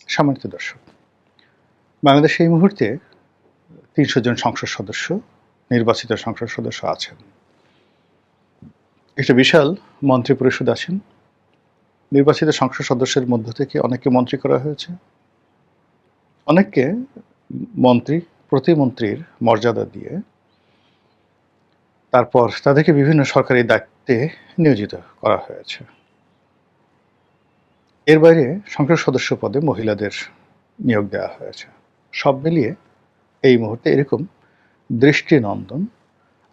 সম্মানিত দর্শক, বাংলাদেশে এই মুহূর্তে ৩০০ জন সংসদ সদস্য, নির্বাচিত সংসদ সদস্য আছেন। একটা বিশাল মন্ত্রিপরিষদ আছেন। নির্বাচিত সংসদ সদস্যের মধ্য থেকে অনেককে মন্ত্রী করা হয়েছে, অনেককে মন্ত্রী, প্রতিমন্ত্রীর মর্যাদা দিয়ে তারপর তাদেরকে বিভিন্ন সরকারি দায়িত্বে নিয়োজিত করা হয়েছে। এর বাইরে সংসদ সদস্য পদে মহিলাদের নিয়োগ দেওয়া হয়েছে। সব মিলিয়ে এই মুহূর্তে এরকম দৃষ্টিনন্দন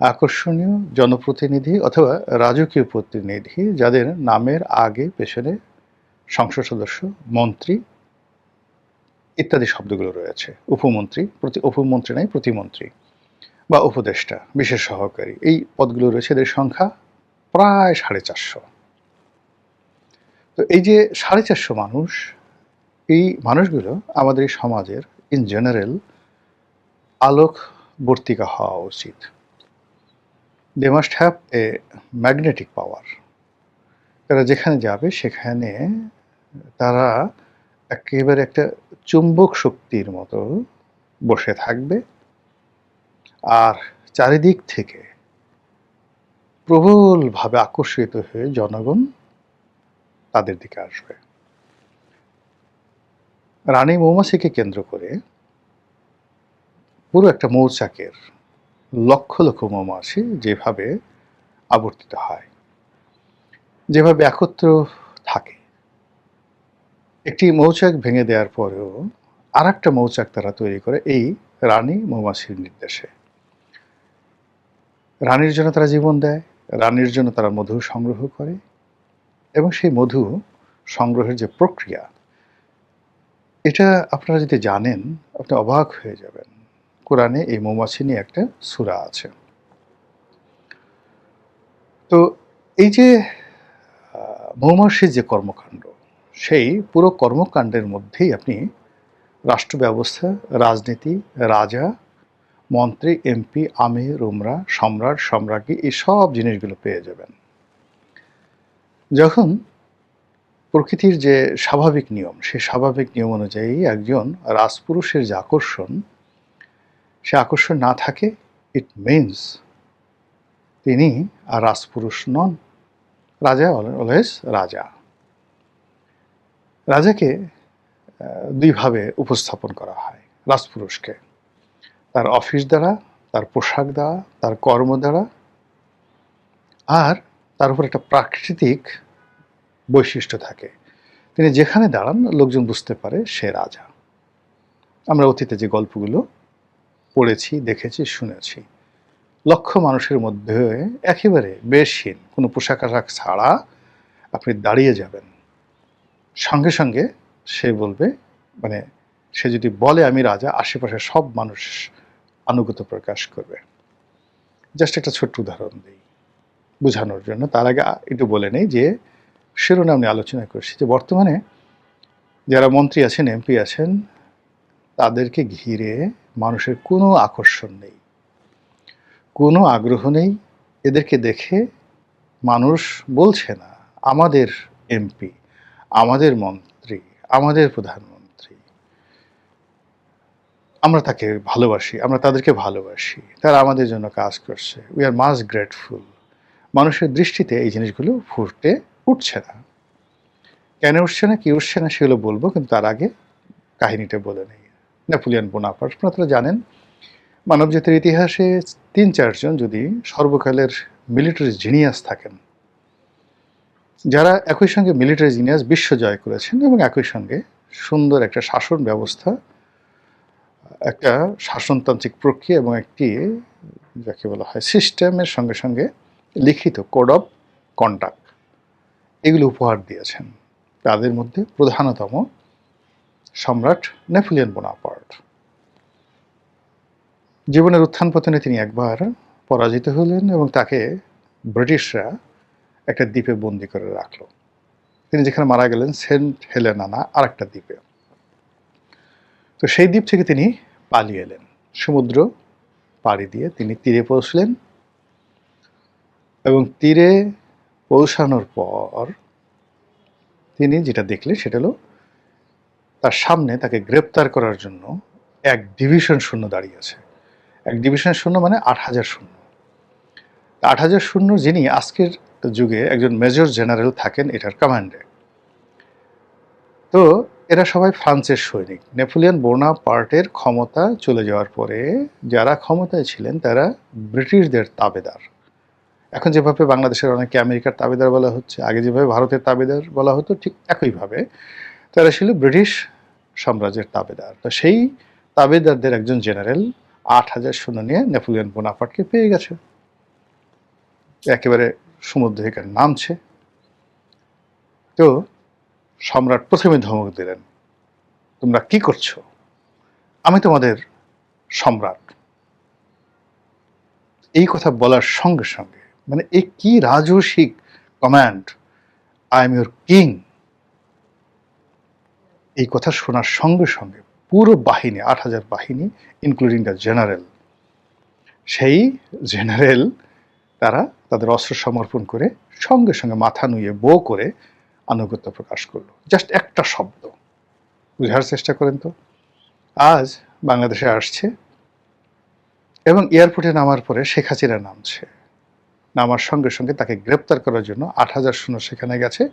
আকর্ষণীয় জনপ্রতিনিধি অথবা রাজকীয় প্রতিনিধি যাদের নামের আগে পেছনে সংসদ সদস্য, মন্ত্রী ইত্যাদি শব্দগুলো রয়েছে। উপমন্ত্রী নাই, প্রতিমন্ত্রী বা উপদেষ্টা, বিশেষ সহকারী, এই পদগুলো রয়েছে। এদের সংখ্যা প্রায় 450। তো এই যে 450 মানুষ, এই মানুষগুলো আমাদের এই সমাজের ইন জেনারেল আলোকবর্তিকা হওয়া উচিত। They must have a magnetic power. তারা যেখানে যাবে সেখানে তারা একেবারে একটা চুম্বক শক্তির মতো বসে থাকবে, আর চারিদিক থেকে প্রবলভাবে আকর্ষিত হয়ে জনগণ তাদের দিকে আসবে। রানী মৌমাছিকে কেন্দ্র করে পুরো একটা মৌচাকের লক্ষ লক্ষ মৌমাছি যেভাবে আবর্তিত হয়, যেভাবে একত্র থাকে, একটি মৌচাক ভেঙে দেওয়ার পরেও আর একটা মৌচাক তারা তৈরি করে এই রানী মৌমাছির নির্দেশে। রানীর জন্য তারা জীবন দেয়, রানীর জন্য তারা মধু সংগ্রহ করে, এবং সেই মধু সংগ্রহের যে প্রক্রিয়া, এটা আপনারা যদি জানেন আপনি অবাক হয়ে যাবেন। কোরআনে এই মৌমাছি নিয়ে একটা সূরা আছে। তো এই যে মৌমাছির যে কর্মকাণ্ড, সেই পুরো কর্মকাণ্ডের মধ্যেই আপনি রাষ্ট্র ব্যবস্থা, রাজনীতি, রাজা, মন্ত্রী, এমপি, আমির, উমরা, সম্রাট, সম্রাজ্ঞী, এই সব জিনিসগুলো পেয়ে যাবেন। যখন প্রকৃতির যে স্বাভাবিক নিয়ম, সেই স্বাভাবিক নিয়ম অনুযায়ী একজন রাজপুরুষের যে আকর্ষণ, সে আকর্ষণ না থাকে, ইট মিনস তিনি আর রাজপুরুষ নন। রাজা অলওয়েজ রাজা। রাজাকে দুইভাবে উপস্থাপন করা হয় রাজপুরুষকে: তার অফিস দ্বারা, তার পোশাক দ্বারা, তার কর্ম দ্বারা, আর তার উপর একটা প্রাকৃতিক বৈশিষ্ট্য থাকে। তিনি যেখানে দাঁড়ান লোকজন বুঝতে পারে সে রাজা। আমরা অতীতে যে গল্পগুলো পড়েছি, দেখেছি, শুনেছি, লক্ষ মানুষের মধ্যে একেবারে বেশহীন কোনো পোশাক আশাক ছাড়া আপনি দাঁড়িয়ে যাবেন, সঙ্গে সঙ্গে সে বলবে, মানে সে যদি বলে আমি রাজা, আশেপাশে সব মানুষ আনুগত্য প্রকাশ করবে। জাস্ট একটা ছোট্ট উদাহরণ দিই বোঝানোর জন্য। তার আগে একটু বলে নেই যে শিরোনাম নিয়ে আলোচনা করছি যে বর্তমানে যারা মন্ত্রী আছেন, এমপি আছেন, তাদেরকে ঘিরে মানুষের কোনো আকর্ষণ নেই, কোনো আগ্রহ নেই। এদেরকে দেখে মানুষ বলছে না আমাদের এমপি, আমাদের মন্ত্রী, আমাদের প্রধানমন্ত্রী, আমরা তাকে ভালোবাসি, আমরা তাদেরকে ভালোবাসি, তারা আমাদের জন্য কাজ করছে, উই আর মাস্ট গ্রেটফুল। মানুষের দৃষ্টিতে এই জিনিসগুলো ফুটে উঠছে না। কেন উঠছে না, কি উঠছে না সেগুলো বলবো, কিন্তু তার আগে কাহিনীটা বলে নেই। নেপোলিয়ন বোনাপার্ট, আপনারা জানেন মানবজাতির ইতিহাসে ৩-৪ জন যদি সর্বকালের মিলিটারি জিনিয়াস থাকেন, যারা একই সঙ্গে মিলিটারি জিনিয়াস, বিশ্ব জয় করেছেন এবং একই সঙ্গে সুন্দর একটা শাসন ব্যবস্থা, একটা শাসনতান্ত্রিক প্রক্রিয়া এবং একটি যাকে বলা হয় সিস্টেমের সঙ্গে সঙ্গে লিখিত কোড অফ কন্ডাক্ট, এগুলো উপহার দিয়েছেন, তাদের মধ্যে প্রধানতম সম্রাট নেপোলিয়ন বোনাপার্ট। জীবনের উত্থান পতনে তিনি একবার পরাজিত হলেন এবং তাকে ব্রিটিশরা একটা দ্বীপে বন্দি করে রাখলো। তিনি যেখানে মারা গেলেন সেন্ট হেলেনা না, আর একটা দ্বীপে। তো সেই দ্বীপ থেকে তিনি পালিয়ে এলেন, সমুদ্র পাড়ি দিয়ে তিনি তীরে পৌঁছলেন, এবং তীরে পৌঁছানোর পর তিনি যেটা দেখলেন সেটা হলো তার সামনে তাকে গ্রেপ্তার করার জন্য 1 ডিভিশন সৈন্য দাঁড়িয়ে আছে। 1 ডিভিশন সৈন্য মানে 8,000 সৈন্য। 8,000 সৈন্য যিনি আজকের যুগে একজন মেজর জেনারেল থাকেন এটার কমান্ডে। তো এরা সবাই ফ্রান্সের সৈনিক। নেপোলিয়ন বোনাপার্টের ক্ষমতা চলে যাওয়ার পরে যারা ক্ষমতায় ছিলেন তারা ব্রিটিশদের তাবেদার। এখন যেভাবে বাংলাদেশের অনেকে আমেরিকার তাবেদার বলা হচ্ছে, আগে যেভাবে ভারতের তাবেদার বলা হতো, ঠিক একইভাবে তারা ছিল ব্রিটিশ সাম্রাজ্যের তাবেদার। তো সেই তাবেদারদের একজন জেনারেল 8,000 সৈন্য নিয়ে নেপোলিয়ন বোনাপার্টকে পেয়ে গেছে, একেবারে সমুদ্র থেকে নামছে। তো সম্রাট প্রথমে ধমক দিলেন, তোমরা কি করছো? আমি তোমাদের সম্রাট। এই কথা বলার সঙ্গে সঙ্গে, মানে এই কি রাজসিক command, I am your king, এই কথা শোনার সঙ্গে সঙ্গে পুরো বাহিনী, 8,000 বাহিনী ইনক্লুডিং দ্য জেনারেল, সেই জেনারেল তারা তাদের অস্ত্র সমর্পণ করে সঙ্গে সঙ্গে মাথা নুয়ে বো করে আনুগত্য প্রকাশ করলো। জাস্ট একটা শব্দ। বুঝার চেষ্টা করেন তো। আজ বাংলাদেশে আসছে এবং এয়ারপোর্টে নামার পরে শেখ হাসিনা নামছে। নামার সঙ্গে সঙ্গে তাকে গ্রেপ্তার করার জন্য 8,000 সৈন্য সেখানে গেছে,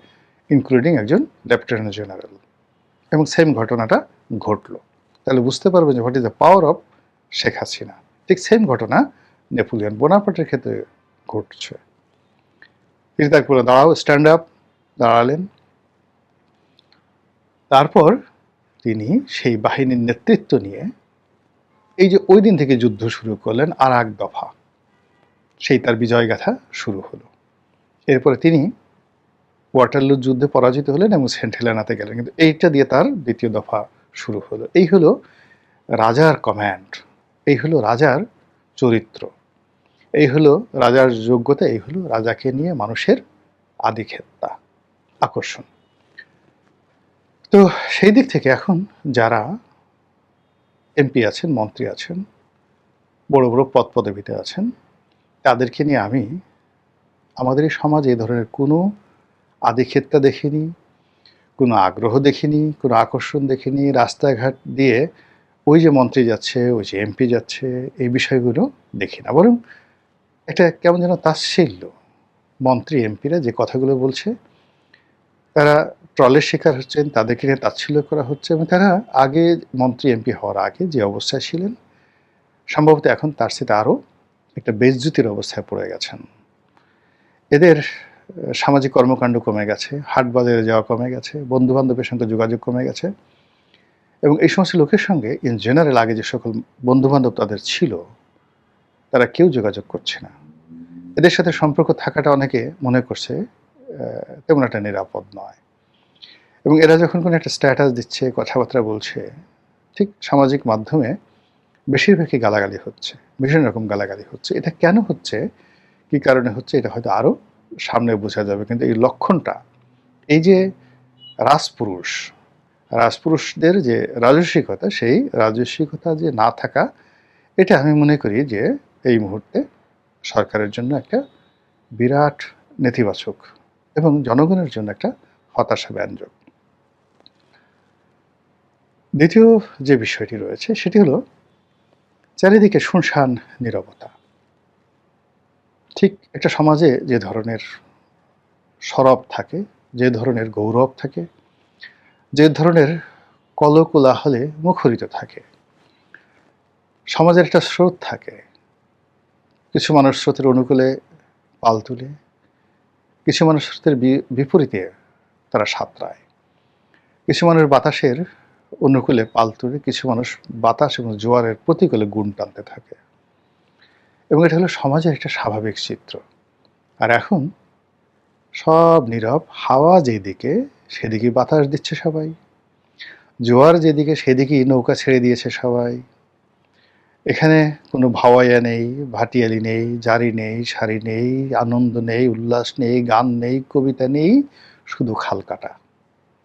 ইনক্লুডিং একজন লেফটেন্যান্ট জেনারেল। এবং সেম ঘটনাটা ঘটলো। তাহলে বুঝতে পারবেন যে what is the power of Sheikh Hasina. ঠিক সেম ঘটনা নেপোলিয়ন বোনাপার্টের ক্ষেত্রে ঘটছে। তিনি তাকে বলে, দাঁড়াও, স্ট্যান্ড আপ, দাঁড়ালেন। তারপর তিনি সেই বাহিনীর নেতৃত্ব নিয়ে এই যে ওই দিন থেকে যুদ্ধ শুরু করলেন, আর এক দফা, সেই তার বিজয়গাথা শুরু হলো। এরপরে তিনি ওয়াটারলু যুদ্ধে পরাজিত হলেন এবং সেন্ট হেলেনাতে গেলেন, কিন্তু এইটা দিয়ে তার দ্বিতীয় দফা শুরু হলো। এই হলো রাজার কমান্ড, এই হলো রাজার চরিত্র, এই হলো রাজার যোগ্যতা, এই হলো রাজাকে নিয়ে মানুষের আদিক্ষেতা, আকর্ষণ। তো সেই দিক থেকে এখন যারা এমপি আছেন, মন্ত্রী আছেন, বড় বড় পদ পদবিতে আছেন, তাদেরকে নিয়ে আমি আমাদের এই সমাজে এই ধরনের কোনো আদিক্ষেতা দেখিনি, কোনো আগ্রহ দেখিনি, কোনো আকর্ষণ দেখিনি। রাস্তাঘাট দিয়ে ওই যে মন্ত্রী যাচ্ছে, ওই যে এমপি যাচ্ছে, এই বিষয়গুলো দেখি না। বরং একটা কেমন যেন তাচ্ছিল্য, মন্ত্রী এমপিরা যে কথাগুলো বলছে, তারা ট্রলের শিকার হচ্ছেন, তাদেরকে নিয়ে তাচ্ছিল্য করা হচ্ছে, এবং তারা আগে মন্ত্রী এমপি হওয়ার আগে যে অবস্থায় ছিলেন, সম্ভবত এখন তার সাথে আরও একটা বেজ্জুতির অবস্থায় পড়ে গেছেন। এদের সামাজিক কর্মকাণ্ড কমে গেছে, হাট বাজারে যাওয়া কমে গেছে, বন্ধুবান্ধবের সঙ্গে যোগাযোগ কমে গেছে, এবং এই সমস্ত লোকের সঙ্গে ইন জেনারেল আগে যে সকল বন্ধুবান্ধব তাদের ছিল, তারা কেউ যোগাযোগ করছে না। এদের সাথে সম্পর্ক থাকাটা অনেকে মনে করছে তেমন একটা নিরাপদ নয়। এবং এরা যখন কোনো একটা স্ট্যাটাস দিচ্ছে, কথাবার্তা বলছে, ঠিক সামাজিক মাধ্যমে বেশিরভাগই গালাগালি হচ্ছে, ভীষণ রকম গালাগালি হচ্ছে। এটা কেন হচ্ছে, কী কারণে হচ্ছে, এটা হয়তো আরও সামনে বোঝা যাবে। কিন্তু এই লক্ষণটা, এই যে রাজপুরুষ, রাজপুরুষদের যে রাজস্বিকতা, সেই রাজস্বিকতা যে না থাকা, এটা আমি মনে করি যে এই মুহূর্তে সরকারের জন্য একটা বিরাট নেতিবাচক এবং জনগণের জন্য একটা হতাশা ব্যঞ্জক। দ্বিতীয় যে বিষয়টি রয়েছে সেটি হলো চারিদিকে শুনশান নীরবতা। ঠিক একটা সমাজে যে ধরনের সরব থাকে, যে ধরনের গৌরব থাকে, যে ধরনের কলকোলাহলে মুখরিত থাকে, সমাজের একটা স্রোত থাকে। কিছু মানুষ স্রোতের অনুকূলে পাল তুলে, কিছু মানুষ স্রোতের বিপরীতে তারা সাঁতরায়, কিছু মানুষ বাতাসের অনুকূলে পাল তুলে, কিছু মানুষ বাতাস এবং জোয়ারের প্রতিকূলে গুণ টানতে থাকে। এবং এটা হলো সমাজের একটা স্বাভাবিক চিত্র। আর এখন সব নীরব, হাওয়া যেদিকে সেদিকে বাতাস দিচ্ছে সবাই, জোয়ার যেদিকে সেদিকেই নৌকা ছেড়ে দিয়েছে সবাই। এখানে কোনো ভাওয়াইয়া নেই, ভাটিয়ালি নেই, জারি নেই, সারি নেই, আনন্দ নেই, উল্লাস নেই, গান নেই, কবিতা নেই, শুধু খাল কাটা,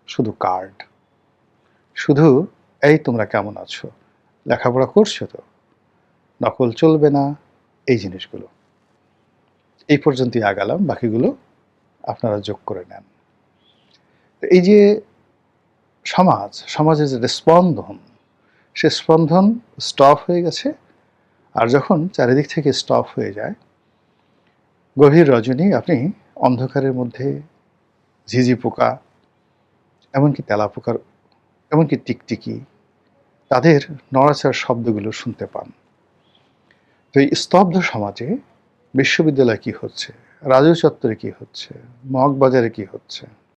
শুধু কার্ড, শুধু এই তোমরা কেমন আছো, লেখাপড়া করছো তো, নকল চলবে না, এই জিনিসগুলো। এই পর্যন্তই আগালাম, বাকিগুলো আপনারা যোগ করে নেন। এই যে সমাজের যে স্পন্দন, সে স্পন্দন স্টপ হয়ে গেছে। আর যখন চারিদিক থেকে স্টপ হয়ে যায়, গভীর রজনী আপনি অন্ধকারের মধ্যে ঝিঝি পোকা, এমনকি তেলাপোকার, এমনকি টিকটিকি, তাদের নড়াচড়ার শব্দগুলো শুনতে পান। তো এই স্তব্ধ সমাজে বিশ্ববিদ্যালয়ে কি হচ্ছে, রাজু চত্বরে কি হচ্ছে, মগবাজারে কি হচ্ছে,